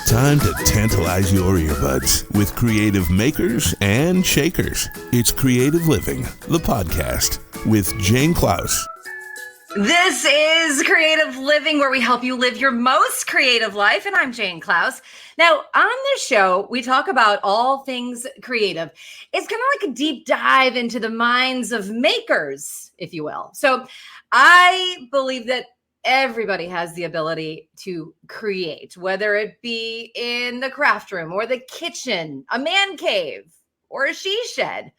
time to tantalize your earbuds with creative makers and shakers. It's Creative Living, the podcast with Jane Klaus. This is Creative Living, where we help you live your most creative life. And I'm Jane Klaus. Now, on this show, we talk about all things creative. It's kind of like a deep dive into the minds of makers, if you will. So I believe that everybody has the ability to create, whether it be in the craft room or the kitchen, a man cave, or a she shed,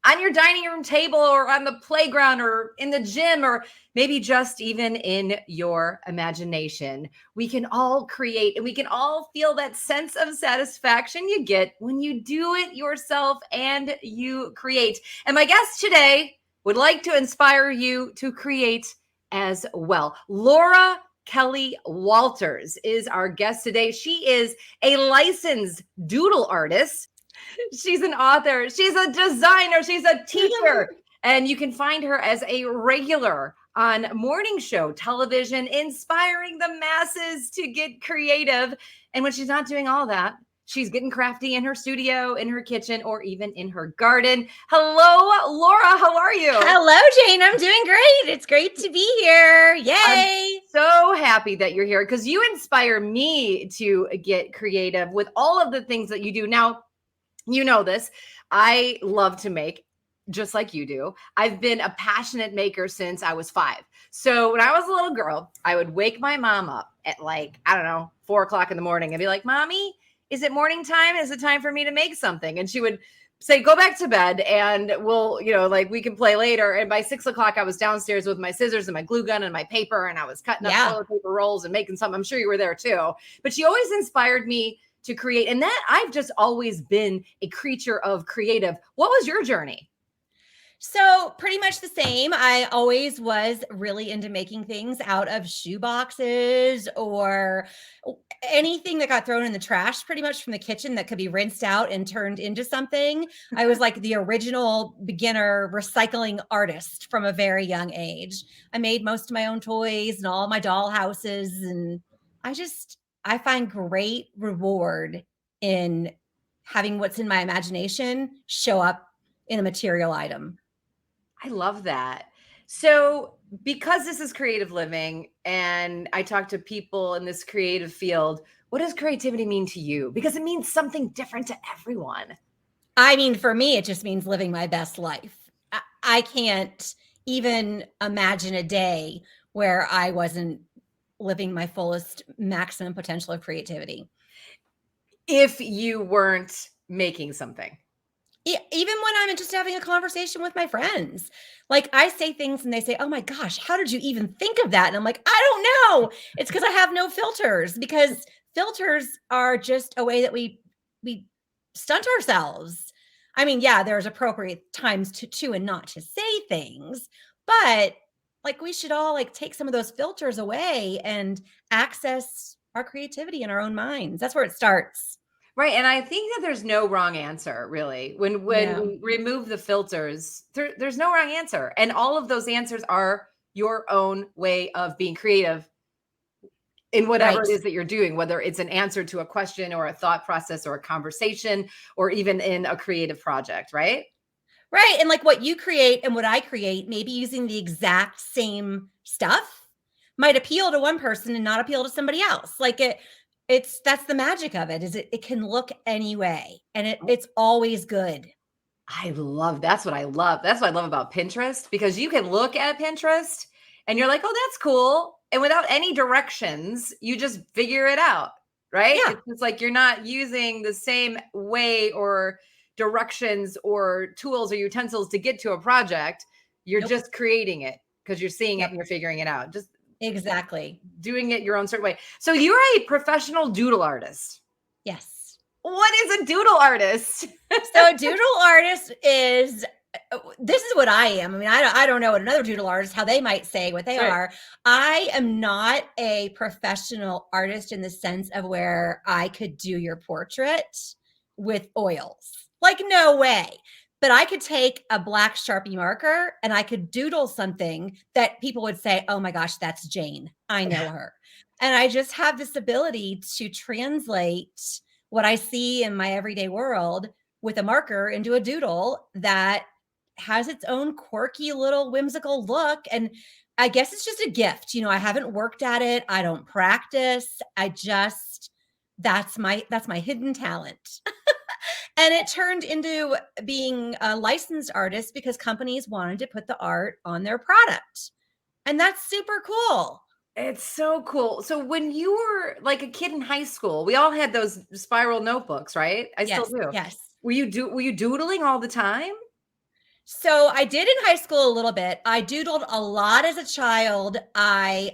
on your dining room table or on the playground or in the gym, or maybe just even in your imagination. We can all create, and we can all feel that sense of satisfaction you get when you do it yourself and you create. And my guest today would like to inspire you to create as well. Laura Kelly Walters is our guest today. She is a licensed doodle artist. She's an author. She's a designer. She's a teacher. And you can find her as a regular on morning show television, inspiring the masses to get creative. And when she's not doing all that, she's getting crafty in her studio, in her kitchen, or even in her garden. Hello, Laura. How are you? Hello, Jane. I'm doing great. It's great to be here. Yay. I'm so happy that you're here because you inspire me to get creative with all of the things that you do. Now, you know this. I love to make, just like you do. I've been a passionate maker since I was 5. So when I was a little girl, I would wake my mom up at 4 o'clock in the morning and be like, Mommy, is it morning time? Is it time for me to make something? And she would say, go back to bed and we'll, we can play later. And by 6 o'clock, I was downstairs with my scissors and my glue gun and my paper, and I was cutting up toilet paper rolls and making something. I'm sure you were there too. But she always inspired me to create. And that I've just always been a creature of creative. What was your journey? So pretty much the same. I always was really into making things out of shoe boxes or anything that got thrown in the trash, pretty much from the kitchen that could be rinsed out and turned into something. I was like the original beginner recycling artist from a very young age. I made most of my own toys and all my doll houses. And I find great reward in having what's in my imagination show up in a material item. I love that. So because this is creative living and I talk to people in this creative field, what does creativity mean to you? Because it means something different to everyone. I mean, for me, it just means living my best life. I can't even imagine a day where I wasn't living my fullest maximum potential of creativity. If you weren't making something. Even when I'm just having a conversation with my friends, like I say things and they say, oh my gosh, how did you even think of that? And I'm like, I don't know. It's because I have no filters, because filters are just a way that we stunt ourselves. I mean, yeah, there's appropriate times to and not to say things, but like we should all take some of those filters away and access our creativity in our own minds. That's where it starts. Right. And I think that there's no wrong answer, really. When we remove the filters, there's no wrong answer. And all of those answers are your own way of being creative in whatever it is that you're doing, whether it's an answer to a question or a thought process or a conversation, or even in a creative project, right? Right. And like what you create and what I create, maybe using the exact same stuff might appeal to one person and not appeal to somebody else. That's the magic of it, is it can look any way, and it's always good. That's what I love. That's what I love about Pinterest, because you can look at Pinterest and you're like, oh, that's cool. And without any directions, you just figure it out, right? Yeah. It's like you're not using the same way or directions or tools or utensils to get to a project. You're just creating it because you're seeing it and you're figuring it out. Just exactly doing it your own certain way. So you're a professional doodle artist. Yes. What is a doodle artist? So a doodle artist is, this is what I am. I mean, I don't know what another doodle artist, how they might say what they are. I am not a professional artist in the sense of where I could do your portrait with oils. Like, no way. But I could take a black Sharpie marker and I could doodle something that people would say, oh my gosh, that's Jane. I know her. And I just have this ability to translate what I see in my everyday world with a marker into a doodle that has its own quirky little whimsical look. And I guess it's just a gift. You know, I haven't worked at it. I don't practice. That's my hidden talent. And it turned into being a licensed artist because companies wanted to put the art on their product. And that's super cool. It's so cool. So when you were like a kid in high school, we all had those spiral notebooks, right? I still Yes, do. yes. Were you doodling all the time? So I did in high school a little bit. I doodled a lot as a child. I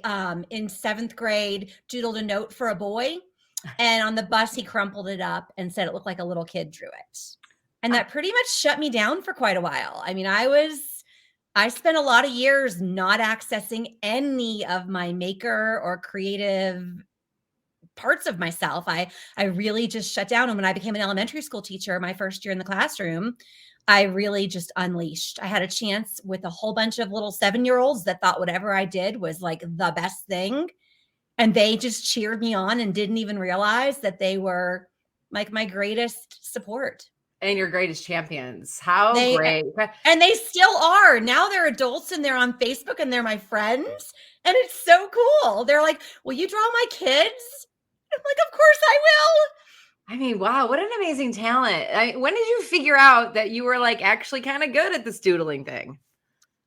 in 7th grade doodled a note for a boy, and on the bus he crumpled it up and said it looked like a little kid drew it. And that pretty much shut me down for quite a while. I mean, I spent a lot of years not accessing any of my maker or creative parts of myself. I really just shut down. And when I became an elementary school teacher, my first year in the classroom, I really just unleashed. I had a chance with a whole bunch of little 7-year-olds that thought whatever I did was like the best thing. And they just cheered me on and didn't even realize that they were like my greatest support. And your greatest champions. How great. And they still are. Now they're adults and they're on Facebook and they're my friends. And it's so cool. They're like, will you draw my kids? I'm like, of course I will. I mean, wow, what an amazing talent. When did you figure out that you were like actually kind of good at this doodling thing?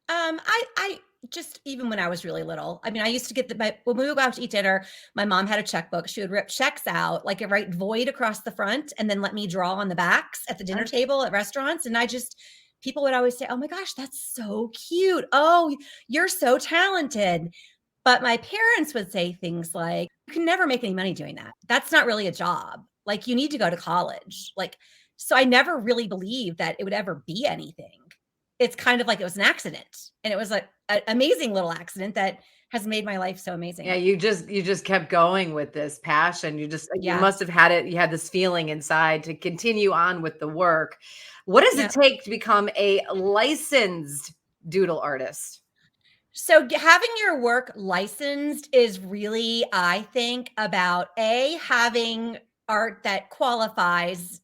I just, even when I was really little, I mean, I used to get when we would go out to eat dinner, my mom had a checkbook. She would rip checks out, like write void across the front and then let me draw on the backs at the dinner table at restaurants. And people would always say, oh my gosh, that's so cute. Oh, you're so talented. But my parents would say things like, you can never make any money doing that. That's not really a job. Like, you need to go to college. Like, so I never really believed that it would ever be anything. It's kind of like it was an accident. And it was an amazing little accident that has made my life so amazing. Yeah, you just kept going with this passion. You must have had it. You had this feeling inside to continue on with the work. What does it take to become a licensed doodle artist? So having your work licensed is really, I think, about having art that qualifies,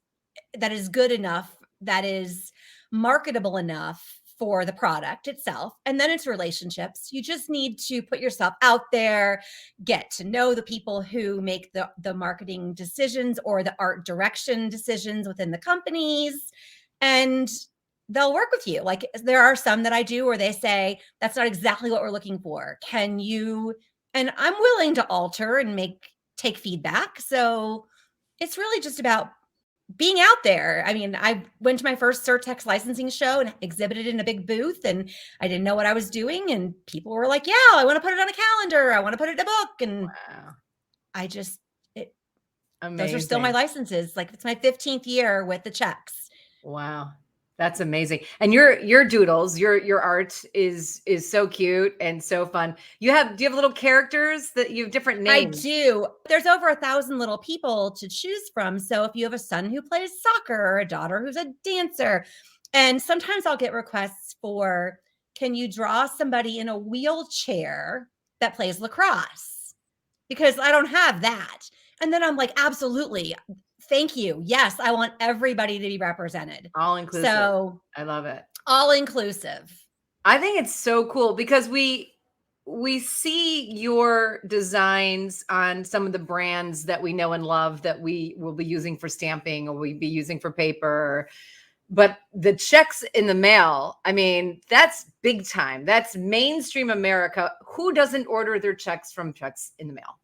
that is good enough, that is marketable enough for the product itself. And then it's relationships. You just need to put yourself out there, get to know the people who make the marketing decisions or the art direction decisions within the companies, and they'll work with you. Like, there are some that I do where they say, that's not exactly what we're looking for. Can you? And I'm willing to alter and take feedback. So it's really just about being out there. I mean, I went to my first Surtex licensing show and exhibited in a big booth, and I didn't know what I was doing. And people were like, yeah, I want to put it on a calendar. I want to put it in a book. And wow. Those are still my licenses. Like, it's my 15th year with the checks. Wow. That's amazing. And your doodles, your art is so cute and so fun. Do you have little characters that you have different names? I do. There's over 1,000 little people to choose from. So if you have a son who plays soccer or a daughter who's a dancer, and sometimes I'll get requests for, can you draw somebody in a wheelchair that plays lacrosse? Because I don't have that. And then I'm like, absolutely. Thank you. Yes, I want everybody to be represented. All inclusive. So I love it. All inclusive. I think it's so cool because we see your designs on some of the brands that we know and love that we will be using for stamping or we'll be using for paper. But the checks in the mail, I mean, that's big time. That's mainstream America. Who doesn't order their checks from checks in the mail?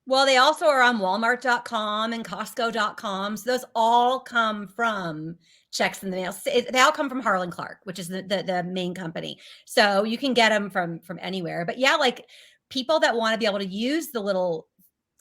Well, they also are on Walmart.com and Costco.com. So those all come from checks in the mail. They all come from Harlan Clark, which is the main company. So you can get them from anywhere. But yeah, like people that want to be able to use the little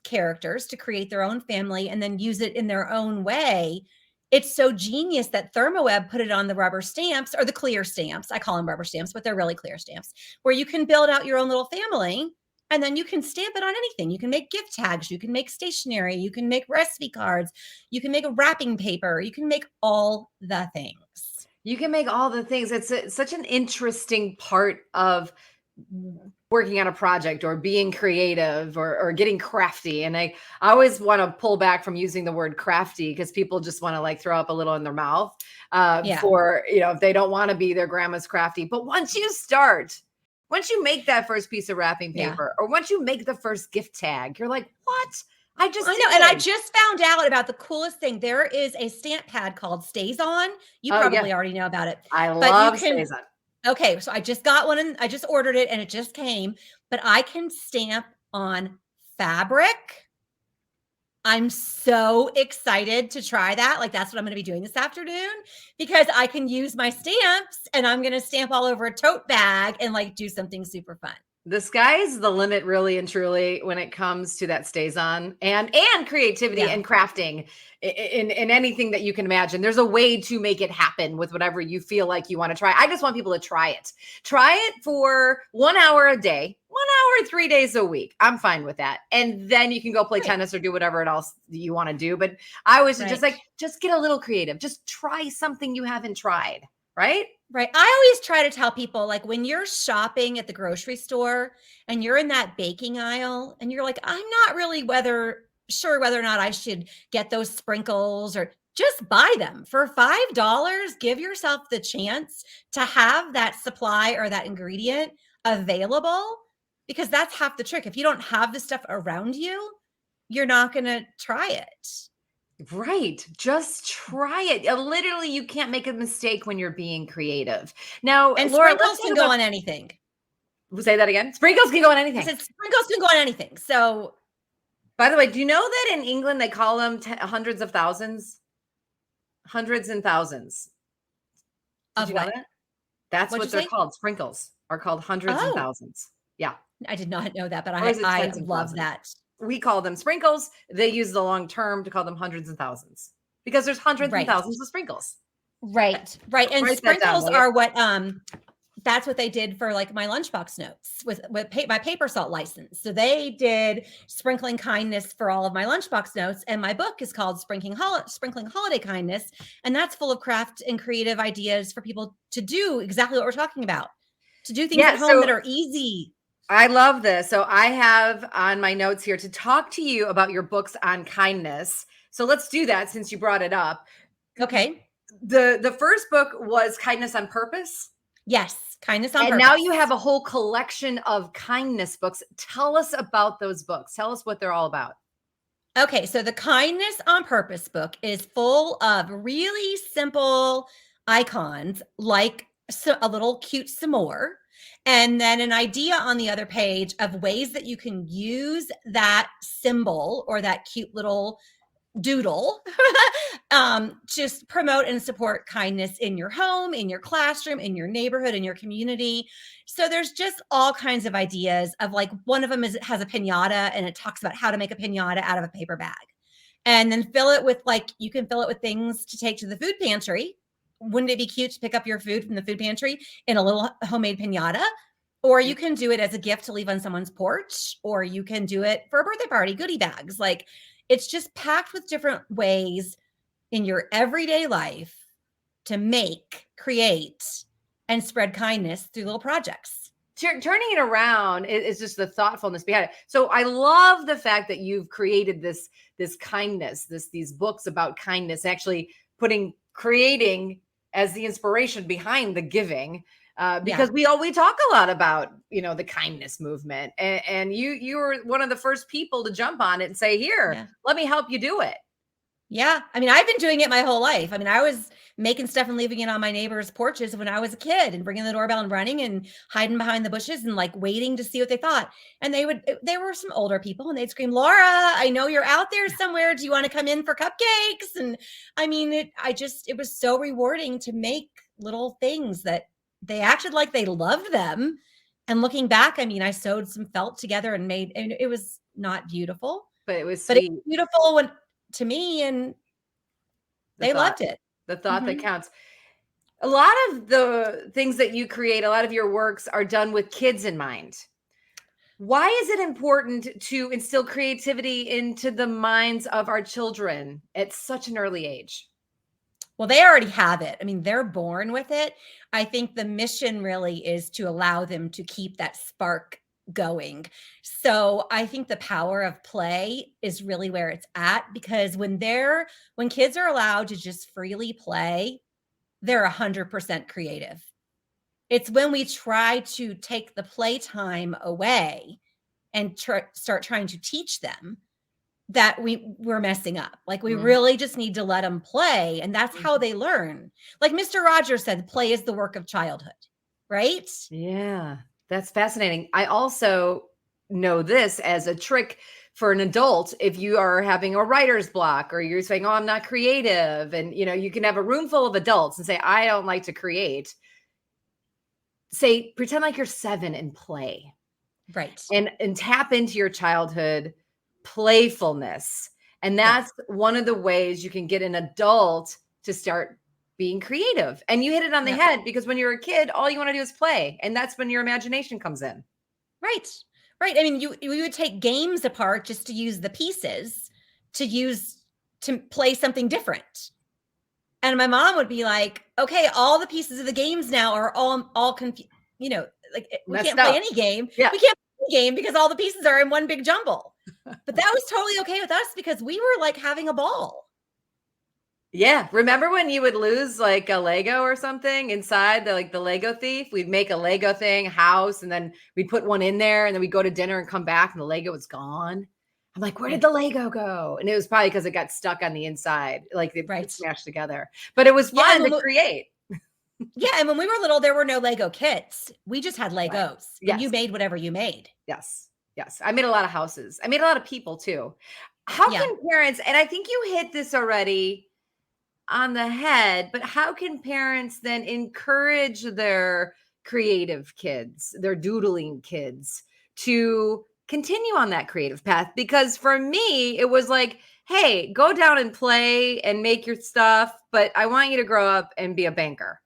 characters to create their own family and then use it in their own way. It's so genius that ThermoWeb put it on the rubber stamps or the clear stamps. I call them rubber stamps, but they're really clear stamps, where you can build out your own little family. And then you can stamp it on anything. You can make gift tags. You can make stationery. You can make recipe cards. You can make a wrapping paper. You can make all the things. You can make all the things. It's such an interesting part of working on a project or being creative or getting crafty. And I always want to pull back from using the word crafty because people just want to like throw up a little in their mouth for, if they don't want to be their grandma's crafty. But once you make that first piece of wrapping paper or once you make the first gift tag, you're like, what? I know. And I just found out about the coolest thing. There is a stamp pad called Stays On. You probably already know about it. I love Stays On. Okay, so I just got one and I just ordered it and it just came, but I can stamp on fabric. I'm so excited to try that. Like that's what I'm going to be doing this afternoon because I can use my stamps and I'm going to stamp all over a tote bag and like do something super fun. The sky's the limit, really and truly, when it comes to that Stays On and creativity and crafting in anything that you can imagine. There's a way to make it happen with whatever you feel like you want to try. I just want people to try it. Try it for 1 hour a day, 1 hour, 3 days a week. I'm fine with that. And then you can go play tennis or do whatever else you want to do. But I was just get a little creative. Just try something you haven't tried. Right? Right. I always try to tell people like when you're shopping at the grocery store and you're in that baking aisle and you're like, I'm not really sure whether or not I should get those sprinkles or just buy them for $5. Give yourself the chance to have that supply or that ingredient available because that's half the trick. If you don't have the stuff around you, you're not going to try it. Right. Just try it. Literally, you can't make a mistake when you're being creative. Now, and Laura, sprinkles can go on anything. Say that again. Sprinkles can go on anything. I said sprinkles can go on anything. So, by the way, do you know that in England they call them hundreds of thousands? Hundreds and thousands. Did you know that? That's what they're called. Sprinkles are called hundreds and thousands. Yeah. I did not know that, but I love that. We call them sprinkles. They use the long term to call them hundreds and thousands because there's hundreds and thousands of sprinkles. Right. And sprinkles are what, that's what they did for like my lunchbox notes with my paper salt license. So they did sprinkling kindness for all of my lunchbox notes. And my book is called Sprinkling Holiday Kindness. And that's full of craft and creative ideas for people to do exactly what we're talking about, to do things at home that are easy. I love this. So I have on my notes here to talk to you about your books on kindness. So let's do that since you brought it up. Okay. The first book was Kindness on Purpose. Yes. Kindness on Purpose. And now you have a whole collection of kindness books. Tell us about those books. Tell us what they're all about. Okay. So the Kindness on Purpose book is full of really simple icons like a little cute s'more. And then an idea on the other page of ways that you can use that symbol or that cute little doodle just promote and support kindness in your home, in your classroom, in your neighborhood, in your community. So there's just all kinds of ideas of like one of them has a piñata and it talks about how to make a piñata out of a paper bag. And then you can fill it with things to take to the food pantry. Wouldn't it be cute to pick up your food from the food pantry in a little homemade piñata? Or you can do it as a gift to leave on someone's porch, or you can do it for a birthday party, goodie bags. Like it's just packed with different ways in your everyday life to make, create, and spread kindness through little projects. Turning it around is just the thoughtfulness behind it. So I love the fact that you've created this kindness, these books about kindness, actually creating as the inspiration behind the giving, because we talk a lot about, the kindness movement and you were one of the first people to jump on it and say, here, let me help you do it. Yeah. I mean, I've been doing it my whole life. I mean, I was making stuff and leaving it on my neighbors' porches when I was a kid and ringing the doorbell and running and hiding behind the bushes and like waiting to see what they thought. And there were some older people and they'd scream, Laura, I know you're out there somewhere. Do you want to come in for cupcakes? And I mean, it was so rewarding to make little things that they acted like they loved them. And looking back, I mean, I sewed some felt together and it was not beautiful, but it was beautiful to me, and they loved it. The thought that counts. A lot of the things that you create, a lot of your works are done with kids in mind. Why is it important to instill creativity into the minds of our children at such an early age? Well, they already have it. I mean, they're born with it. I think the mission really is to allow them to keep that spark going. So I think the power of play is really where it's at, because when kids are allowed to just freely play, they're 100% creative. It's when we try to take the playtime away and start trying to teach them that we're messing up. Like, we really just need to let them play, and that's how they learn. Like Mr. Rogers said, play is the work of childhood, right? Yeah, that's fascinating. I also know this as a trick for an adult. If you are having a writer's block, or you're saying, oh, I'm not creative, and you can have a room full of adults and say, I don't like to create. Say, pretend like you're 7 and play. Right. And tap into your childhood playfulness. And that's one of the ways you can get an adult to start being creative. And you hit it on the head, because when you're a kid, all you want to do is play. And that's when your imagination comes in. Right. Right. I mean, we would take games apart just to use the pieces to play something different. And my mom would be like, okay, all the pieces of the games now are all confused. Like, we can't play any game. Yeah. We can't play any game because all the pieces are in one big jumble. But that was totally okay with us, because we were like having a ball. Yeah. Remember when you would lose like a Lego or something inside the Lego thief? We'd make a Lego thing, house, and then we'd put one in there, and then we'd go to dinner and come back and the Lego was gone. I'm like, where did the Lego go? And it was probably because it got stuck on the inside, like it smashed together. But it was fun to create. Yeah. And when we were little, there were no Lego kits. We just had Legos. Right. Yes. And you made whatever you made. Yes. Yes. I made a lot of houses. I made a lot of people too. How can parents, and I think you hit this already on the head, but how can parents then encourage their creative kids, their doodling kids, to continue on that creative path? Because for me, it was like, hey, go down and play and make your stuff, but I want you to grow up and be a banker.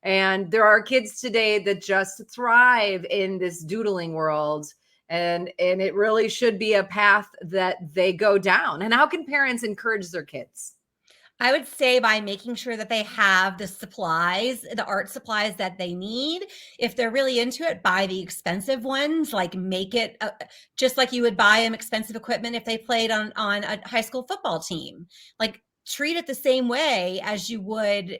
And there are kids today that just thrive in this doodling world. And it really should be a path that they go down. And how can parents encourage their kids? I would say by making sure that they have the supplies, the art supplies that they need. If they're really into it, buy the expensive ones, like make it just like you would buy them expensive equipment if they played on a high school football team. Like, treat it the same way as you would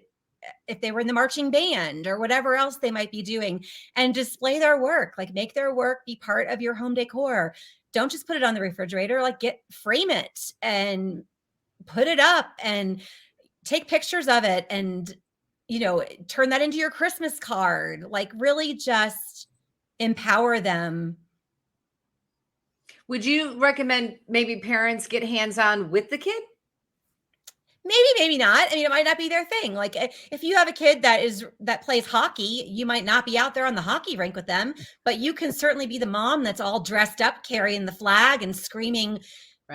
if they were in the marching band or whatever else they might be doing, and display their work. Like, make their work be part of your home decor. Don't just put it on the refrigerator, like frame it and put it up and take pictures of it, and, turn that into your Christmas card. Like, really just empower them. Would you recommend maybe parents get hands-on with the kid? Maybe, maybe not. I mean, it might not be their thing. Like, if you have a kid that plays hockey, you might not be out there on the hockey rink with them, but you can certainly be the mom that's all dressed up, carrying the flag and screaming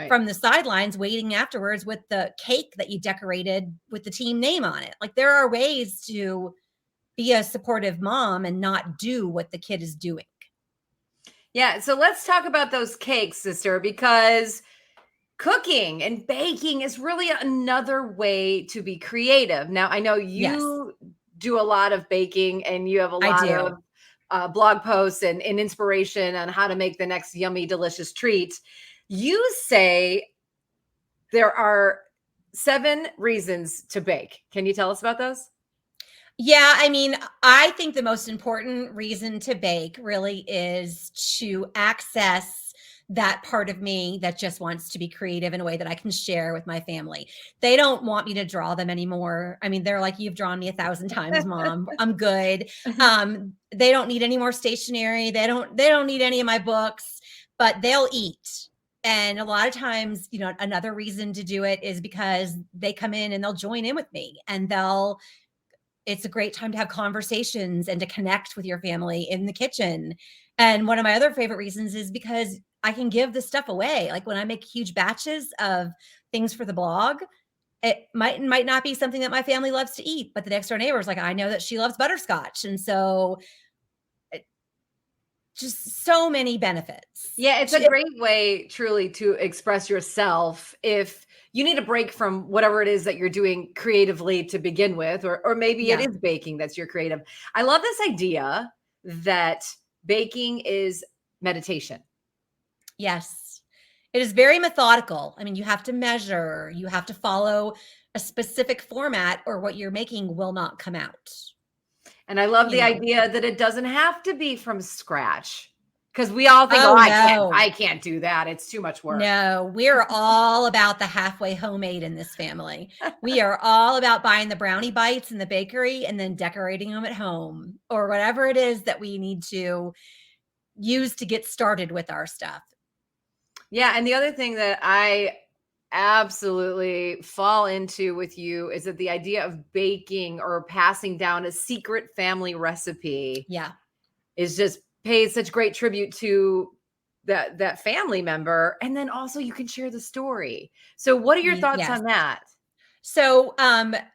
from the sidelines, waiting afterwards with the cake that you decorated with the team name on it. Like, there are ways to be a supportive mom and not do what the kid is doing. Yeah. So let's talk about those cakes, sister, because cooking and baking is really another way to be creative. Now, I know you do a lot of baking, and you have a lot of blog posts and inspiration on how to make the next yummy, delicious treat. You say there are 7 reasons to bake. Can you tell us about those? Yeah, I mean, I think the most important reason to bake really is to access that part of me that just wants to be creative in a way that I can share with my family. They don't want me to draw them anymore. I mean, they're like, you've drawn me 1,000 times, Mom. I'm good. They don't need any more stationery. They don't need any of my books, but they'll eat. And a lot of times, another reason to do it is because they come in and they'll join in with me, and it's a great time to have conversations and to connect with your family in the kitchen. And one of my other favorite reasons is because I can give this stuff away. Like, when I make huge batches of things for the blog, it might not be something that my family loves to eat, but the next door neighbor is like, I know that she loves butterscotch. And so just so many benefits. Yeah, it's a great way truly to express yourself if you need a break from whatever it is that you're doing creatively to begin with, or maybe it is baking that's your creative. I love this idea that baking is meditation. Yes. It is very methodical. I mean, you have to measure, you have to follow a specific format, or what you're making will not come out. And I love You the know. idea that it doesn't have to be from scratch, because we all think, Oh, I no. can't do that. It's too much work. No, we're all about the halfway homemade in this family. We are all about buying the brownie bites in the bakery and then decorating them at home, or whatever it is that we need to use to get started with our stuff. Yeah. And the other thing that I absolutely fall into with you is that the idea of baking or passing down a secret family recipe Yeah. is just pays such great tribute to that family member. And then also you can share the story. So what are your thoughts Yes. on that? So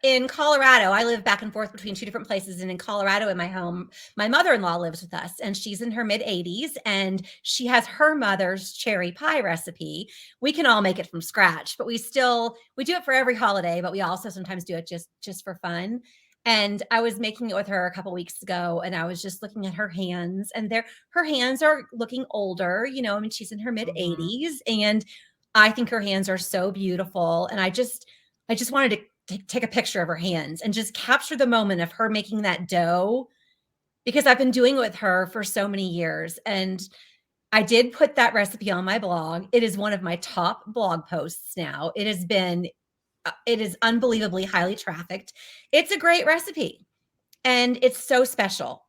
in Colorado, I live back and forth between two different places. And in Colorado, in my home, my mother-in-law lives with us, and she's in her mid-80s, and she has her mother's cherry pie recipe. We can all make it from scratch, but we do it for every holiday, but we also sometimes do it just for fun. And I was making it with her a couple weeks ago, and I was just looking at her hands, and her hands are looking older. I mean, she's in her mid-80s, and I think her hands are so beautiful. And I just wanted to take a picture of her hands and just capture the moment of her making that dough, because I've been doing it with her for so many years. And I did put that recipe on my blog. It is one of my top blog posts now. It is unbelievably highly trafficked. It's a great recipe, and it's so special.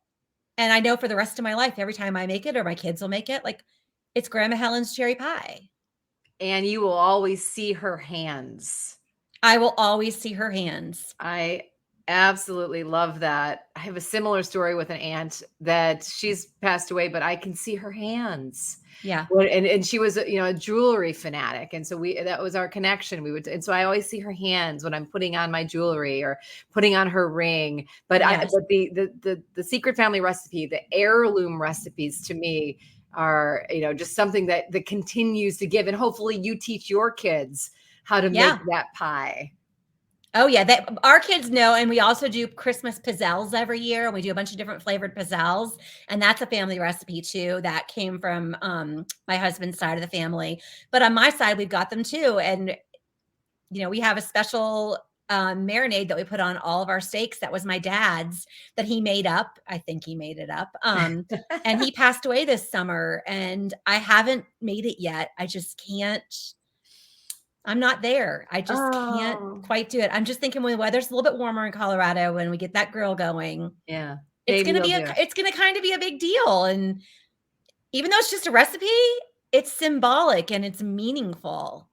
And I know for the rest of my life, every time I make it, or my kids will make it, like, it's Grandma Helen's cherry pie. And you will always see her hands. I will always see her hands. I absolutely love that. I have a similar story with an aunt that she's passed away, but I can see her hands. Yeah. And she was, a jewelry fanatic. And so that was our connection. And so I always see her hands when I'm putting on my jewelry or putting on her ring. But Yes. but the secret family recipe, the heirloom recipes to me are, just something that continues to give. And hopefully you teach your kids how to make that pie. Oh yeah, our kids know. And we also do Christmas pizzelles every year, and we do a bunch of different flavored pizzelles, and that's a family recipe too that came from my husband's side of the family. But on my side, we've got them too. And we have a special marinade that we put on all of our steaks. That was my dad's, that he made up. I think he made it up. And he passed away this summer, and I haven't made it yet. I just can't. I'm not there. I just can't quite do it. I'm just thinking when the weather's a little bit warmer in Colorado, when we get that grill going, yeah, it's going to kind of be a big deal. And even though it's just a recipe, it's symbolic and it's meaningful.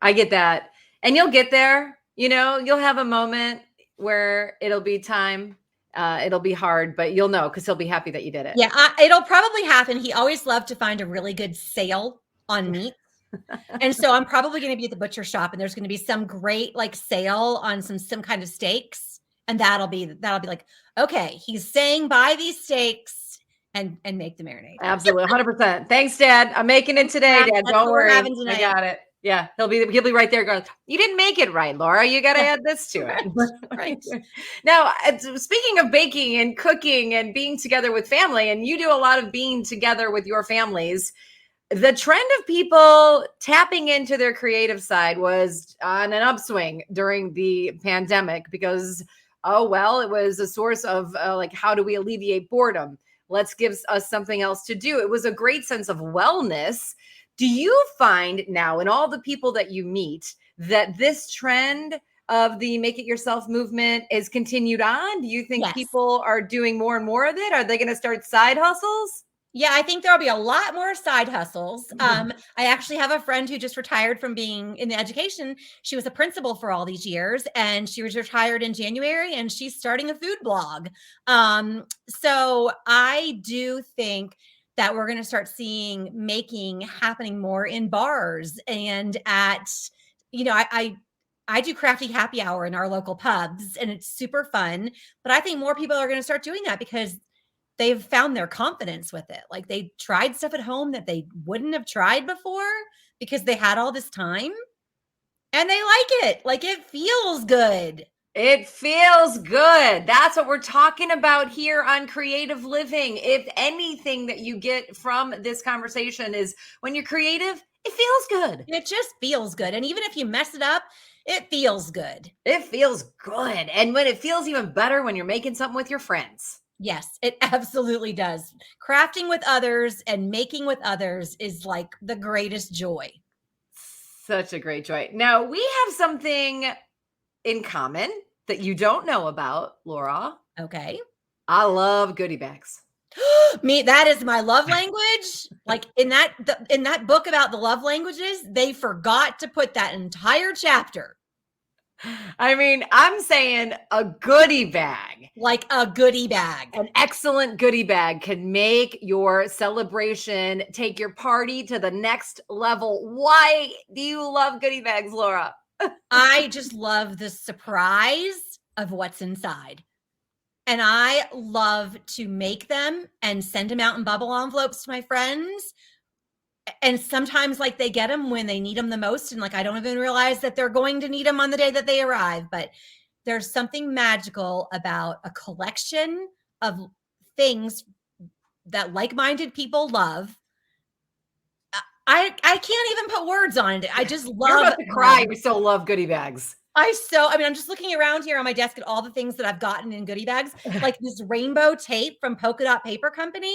I get that. And you'll get there, you'll have a moment where it'll be time. It'll be hard, but you'll know, because he'll be happy that you did it. Yeah, it'll probably happen. He always loved to find a really good sale on meat. And so I'm probably going to be at the butcher shop, and there's going to be some great sale on some kind of steaks. And that'll be like, okay, he's saying buy these steaks and make the marinade. Absolutely. 100%. Thanks, Dad. I'm making it today, Dad. Don't worry. I got it. Yeah. He'll be right there going, you didn't make it right, Laura. You got to add this to it. Right. Now, speaking of baking and cooking and being together with family, and you do a lot of being together with your families, the trend of people tapping into their creative side was on an upswing during the pandemic, because, it was a source of how do we alleviate boredom? Let's give us something else to do. It was a great sense of wellness. Do you find now, in all the people that you meet, that this trend of the make it yourself movement is continued on? Do you think people are doing more and more of it? Are they going to start side hustles? Yeah, I think there'll be a lot more side hustles. I actually have a friend who just retired from being in the education. She was a principal for all these years, and she was retired in January, and she's starting a food blog. So I do think that we're going to start seeing making happening more in bars and at, I do crafty happy hour in our local pubs, and it's super fun. But I think more people are going to start doing that because they've found their confidence with it. Like, they tried stuff at home that they wouldn't have tried before because they had all this time, and they like it. Like, it feels good. It feels good. That's what we're talking about here on Creative Living. If anything that you get from this conversation is when you're creative, it feels good. It just feels good. And even if you mess it up, it feels good. It feels good. And when it feels even better when you're making something with your friends. Yes, it absolutely does. Crafting with others and making with others is like the greatest joy. Such a great joy. Now, we have something in common that you don't know about, Laura. Okay. I love goodie bags. Me, that is my love language. Like in that book about the love languages, they forgot to put that entire chapter. I mean, I'm saying a goodie bag. Like a goodie bag. An excellent goodie bag can make your celebration, take your party to the next level. Why do you love goodie bags, Laura? I just love the surprise of what's inside. And I love to make them and send them out in bubble envelopes to my friends. And sometimes like they get them when they need them the most. And like, I don't even realize that they're going to need them on the day that they arrive. But there's something magical about a collection of things that like-minded people love. I can't even put words on it. I just love. You're about to cry. We so love goodie bags. I mean, I'm just looking around here on my desk at all the things that I've gotten in goodie bags, like this rainbow tape from Polka Dot Paper Company.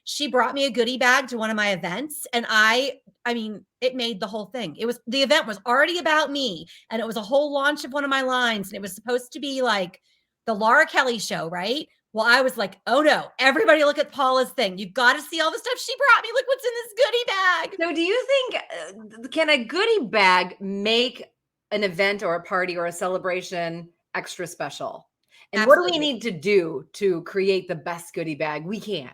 She brought me a goodie bag to one of my events. And I mean, it made the whole thing. The event was already about me. And it was a whole launch of one of my lines. And it was supposed to be like the Laura Kelly show, right? Well, I was like, oh no, everybody look at Paula's thing. You've got to see all the stuff she brought me. Look what's in this goodie bag. So do you think, can a goodie bag make an event or a party or a celebration extra special? And Absolutely. What do we need to do to create the best goodie bag we can?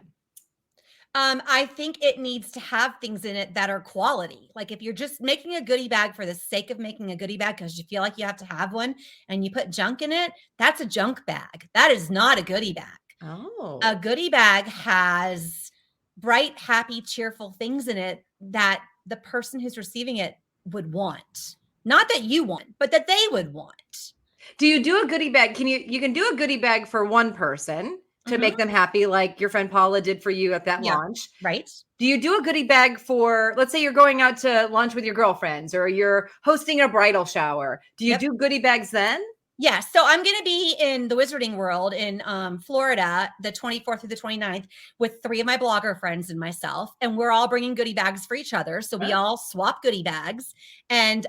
I think it needs to have things in it that are quality. Like if you're just making a goodie bag for the sake of making a goodie bag because you feel like you have to have one and you put junk in it, that's a junk bag. That is not a goodie bag. Oh. A goodie bag has bright, happy, cheerful things in it that the person who's receiving it would want. Not that you want, but that they would want. Do you do a goodie bag? You can do a goodie bag for one person to make them happy, like your friend Paula did for you at that launch. Right. Do you do a goodie bag for, let's say you're going out to lunch with your girlfriends or you're hosting a bridal shower. Do you do goodie bags then? Yeah. So I'm going to be in the Wizarding World in Florida, the 24th through the 29th with 3 of my blogger friends and myself. And we're all bringing goodie bags for each other. So we all swap goodie bags. And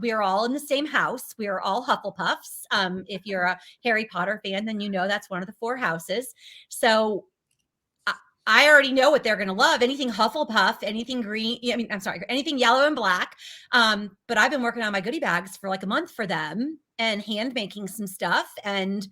we are all in the same house. We are all Hufflepuffs. If you're a Harry Potter fan, then you know that's one of the 4 houses. So I already know what they're going to love. Anything Hufflepuff, anything green. Anything yellow and black. But I've been working on my goodie bags for like a month for them and hand making some stuff and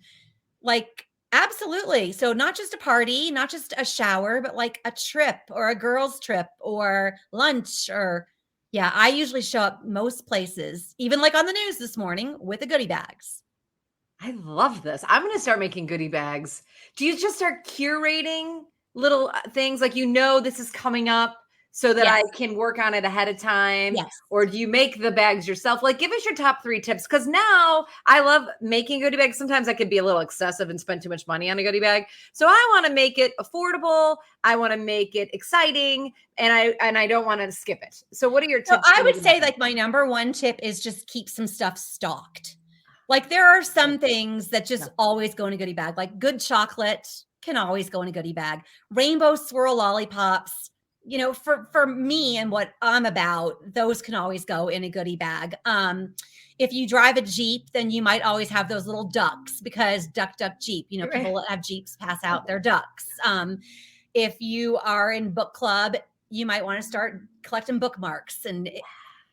like, absolutely. So not just a party, not just a shower, but like a trip or a girls trip or lunch I usually show up most places, even like on the news this morning with the goodie bags. I love this. I'm going to start making goodie bags. Do you just start curating little things like, this is coming up so that I can work on it ahead of time? Yes. Or do you make the bags yourself? Like, give us your top 3 tips. Because now I love making goodie bags. Sometimes I could be a little excessive and spend too much money on a goodie bag. So I want to make it affordable. I want to make it exciting. And I don't want to skip it. So what are your tips? So I would say like my number 1 tip is just keep some stuff stocked. Like there are some things that just always go in a goodie bag, like good chocolate can always go in a goodie bag. Rainbow swirl lollipops, for me and what I'm about, those can always go in a goodie bag. If you drive a Jeep, then you might always have those little ducks because duck, Jeep, people that have Jeeps pass out their ducks. If you are in book club, you might want to start collecting bookmarks. And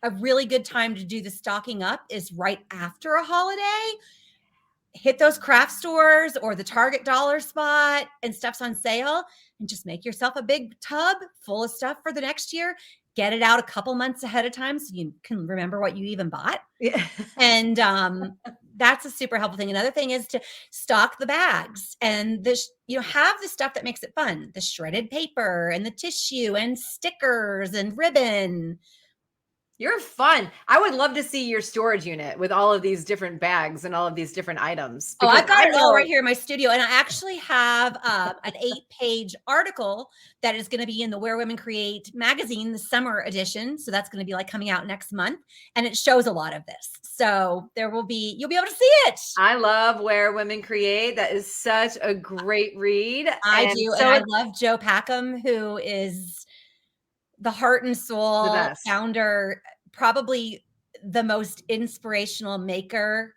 a really good time to do the stocking up is right after a holiday. Hit those craft stores or the Target dollar spot and stuff's on sale and just make yourself a big tub full of stuff for the next year. Get it out a couple months ahead of time so you can remember what you even bought. Yeah. And that's a super helpful thing. Another thing is to stock the bags and have the stuff that makes it fun. The shredded paper and the tissue and stickers and ribbon. You're fun. I would love to see your storage unit with all of these different bags and all of these different items. Oh, I've got I it all right here in my studio. And I actually have an 8-page article that is going to be in the Where Women Create magazine, the summer edition. So that's going to be like coming out next month. And it shows a lot of this. So you'll be able to see it. I love Where Women Create. That is such a great read. I do. And I love Joe Packham, who is the heart and soul founder, probably the most inspirational maker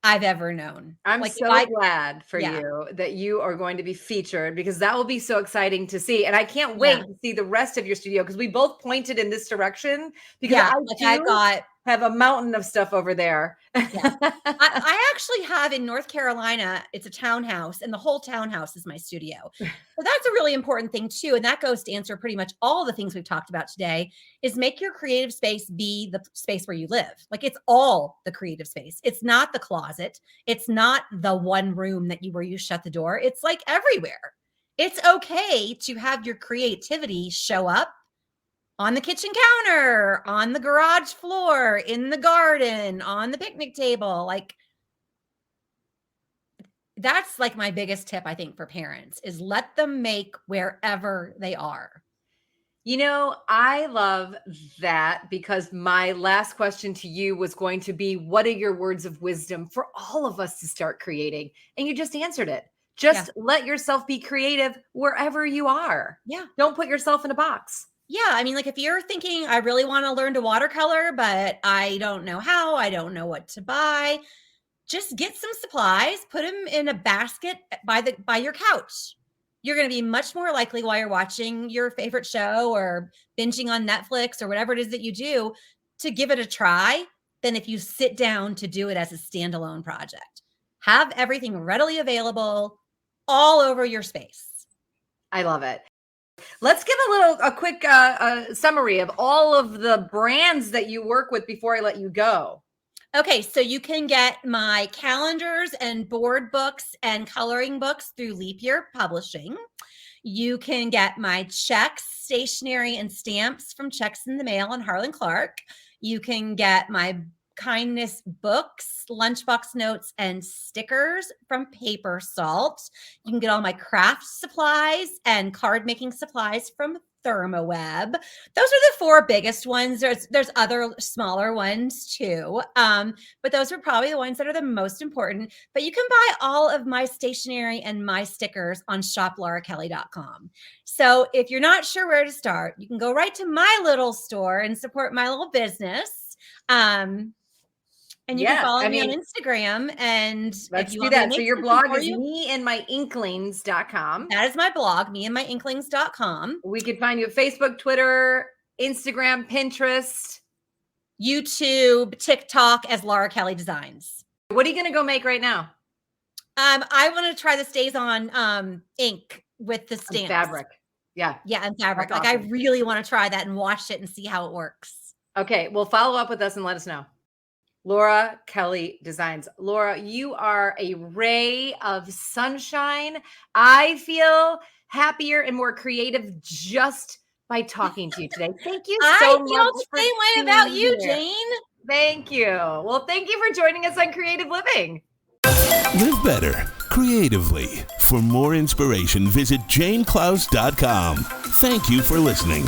I've ever known. I'm so glad for you that you are going to be featured, because that will be so exciting to see. And I can't wait to see the rest of your studio, because we both pointed in this direction, because I have a mountain of stuff over there. I actually have in North Carolina, it's a townhouse, and the whole townhouse is my studio. So that's a really important thing too. And that goes to answer pretty much all the things we've talked about today, is make your creative space be the space where you live. Like, it's all the creative space. It's not the closet. It's not the one room where you shut the door. It's like everywhere. It's okay to have your creativity show up on the kitchen counter, on the garage floor, in the garden, on the picnic table. Like, that's like my biggest tip, I think, for parents, is let them make wherever they are. You know, I love that, because my last question to you was going to be, what are your words of wisdom for all of us to start creating? And you just answered it. Just let yourself be creative wherever you are. Yeah. Don't put yourself in a box. Yeah. I mean, like, if you're thinking, I really want to learn to watercolor, but I don't know how, I don't know what to buy, just get some supplies, put them in a basket by your couch. You're going to be much more likely, while you're watching your favorite show or binging on Netflix or whatever it is that you do, to give it a try than if you sit down to do it as a standalone project. Have everything readily available all over your space. I love it. Let's give a quick summary of all of the brands that you work with before I let you go. Okay, so you can get my calendars and board books and coloring books through Leap Year Publishing. You can get my checks, stationery, and stamps from Checks in the Mail and Harlan Clark. You can get my kindness books, lunchbox notes, and stickers from Paper Salt. You can get all my craft supplies and card making supplies from ThermoWeb. Those are the 4 biggest ones. There's other smaller ones too, but those are probably the ones that are the most important. But you can buy all of my stationery and my stickers on shoplaurakelly.com. So if you're not sure where to start, you can go right to my little store and support my little business. And you can follow me on Instagram. And let's do that. So your blog is meandmyinklings.com. That is my blog, meandmyinklings.com. We can find you at Facebook, Twitter, Instagram, Pinterest, YouTube, TikTok as Laura Kelly Designs. What are you going to go make right now? I want to try the Stays On ink with the stamps. Fabric. Yeah. Yeah, and fabric. That's like, awesome. I really want to try that and wash it and see how it works. Okay. Well, follow up with us and let us know. Laura Kelly Designs. Laura, you are a ray of sunshine. I feel happier and more creative just by talking to you today. Thank you so much. I feel the same way about you, Jane. Thank you. Well, thank you for joining us on Creative Living. Live better creatively. For more inspiration, visit janeclaus.com. Thank you for listening.